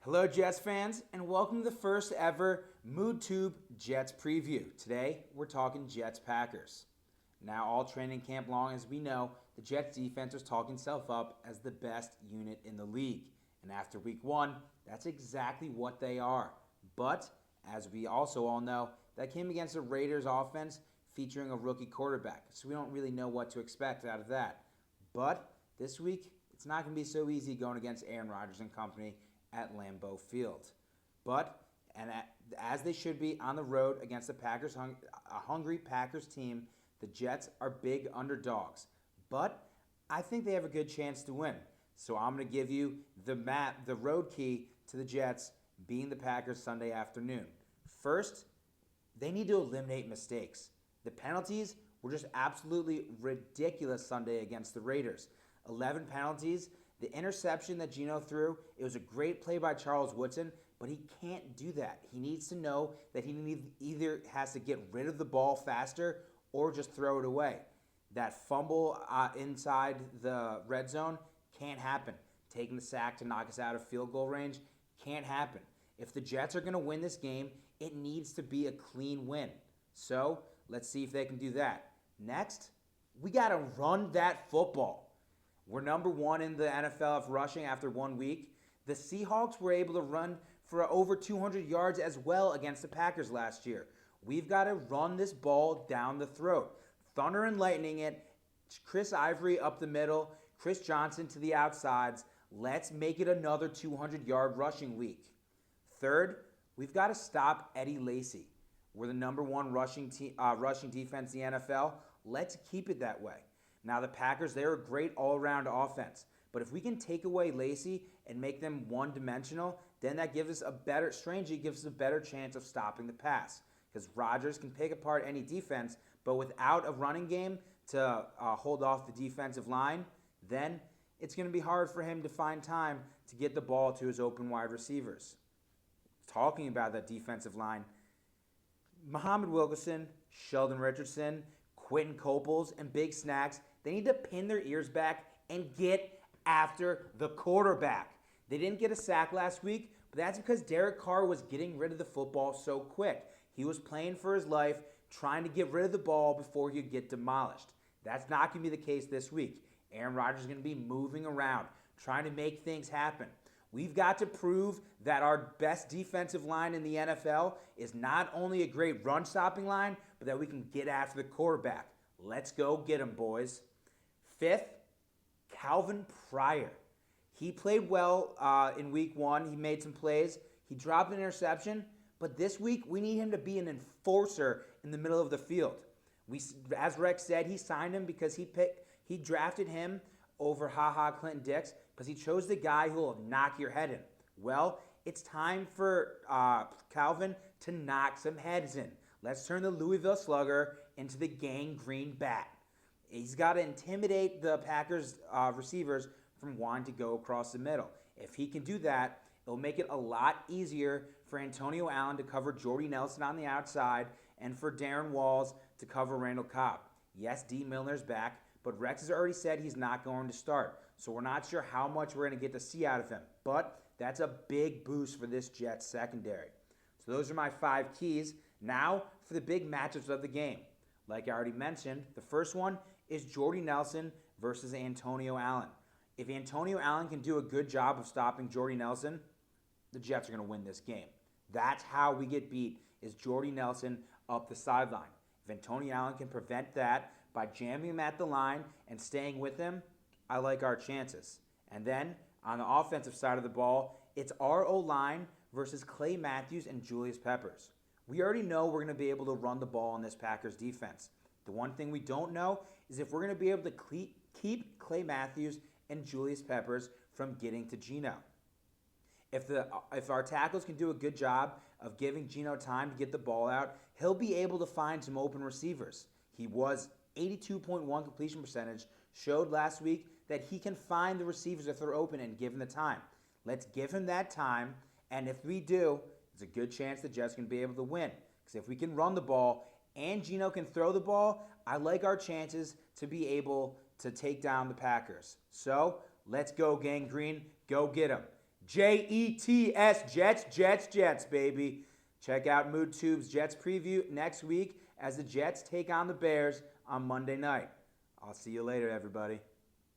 Hello, Jets fans, and welcome to the first ever MoodTube Jets preview. Today, we're talking Jets Packers. Now, all training camp long, as we know, the Jets defense was talking itself up as the best unit in the league. And after week one, that's exactly what they are. But, as we also all know, that came against the Raiders offense featuring a rookie quarterback. So we don't really know what to expect out of that. But this week, it's not going to be so easy going against Aaron Rodgers and company at Lambeau Field. But, as they should be on the road against the Packers, a hungry Packers team, the Jets are big underdogs. But I think they have a good chance to win. So I'm going to give you the road key to the Jets being the Packers Sunday afternoon. First, they need to eliminate mistakes. The penalties were just absolutely ridiculous Sunday against the Raiders. 11 penalties. The interception that Geno threw, it was a great play by Charles Woodson, but he can't do that. He needs to know that he either has to get rid of the ball faster or just throw it away. That fumble inside the red zone can't happen. Taking the sack to knock us out of field goal range can't happen. If the Jets are going to win this game, it needs to be a clean win. So let's see if they can do that. Next, we got to run that football. We're number one in the NFL of rushing after 1 week. The Seahawks were able to run for over 200 yards as well against the Packers last year. We've got to run this ball down the throat. Thunder and lightning it. Chris Ivory up the middle. Chris Johnson to the outsides. Let's make it another 200-yard rushing week. Third, we've got to stop Eddie Lacy. We're the number one rushing defense in the NFL. Let's keep it that way. Now, the Packers, they're a great all-around offense. But if we can take away Lacy and make them one-dimensional, then that gives us a better chance of stopping the pass. Because Rodgers can pick apart any defense, but without a running game to hold off the defensive line, then it's going to be hard for him to find time to get the ball to his open wide receivers. Talking about that defensive line, Muhammad Wilkerson, Sheldon Richardson, Quentin Coples, and Big Snacks, they need to pin their ears back and get after the quarterback. They didn't get a sack last week, but that's because Derek Carr was getting rid of the football so quick. He was playing for his life, trying to get rid of the ball before he'd get demolished. That's not going to be the case this week. Aaron Rodgers is going to be moving around, trying to make things happen. We've got to prove that our best defensive line in the NFL is not only a great run-stopping line, but that we can get after the quarterback. Let's go get him, boys. Fifth, Calvin Pryor. He played well in week one. He made some plays. He dropped an interception. But this week, we need him to be an enforcer in the middle of the field. As Rex said, he signed him because he drafted him over Clinton Dix because he chose the guy who will knock your head in. Well, it's time for Calvin to knock some heads in. Let's turn the Louisville Slugger into the Gang Green Bat. He's got to intimidate the Packers receivers from wanting to go across the middle. If he can do that, it'll make it a lot easier for Antonio Allen to cover Jordy Nelson on the outside and for Darren Walls to cover Randall Cobb. Yes, D. Milner's back, but Rex has already said he's not going to start. So we're not sure how much we're going to get to see out of him. But that's a big boost for this Jets secondary. So those are my 5 keys. Now for the big matchups of the game. Like I already mentioned, the first one is Jordy Nelson versus Antonio Allen. If Antonio Allen can do a good job of stopping Jordy Nelson, the Jets are going to win this game. That's how we get beat, is Jordy Nelson up the sideline. If Antonio Allen can prevent that by jamming him at the line and staying with him, I like our chances. And then, on the offensive side of the ball, it's our O-line versus Clay Matthews and Julius Peppers. We already know we're going to be able to run the ball in this Packers defense. The one thing we don't know is if we're going to be able to keep Clay Matthews and Julius Peppers from getting to Geno. If our tackles can do a good job of giving Geno time to get the ball out, he'll be able to find some open receivers. He was 82.1 completion percentage, showed last week that he can find the receivers if they're open and give him the time. Let's give him that time, and if we do, there's a good chance the Jets can be able to win. Because if we can run the ball and Geno can throw the ball, I like our chances to be able to take down the Packers. So let's go, Gang Green. Go get them. Jets, Jets, baby. Check out MoodTube's Jets preview next week as the Jets take on the Bears on Monday night. I'll see you later, everybody.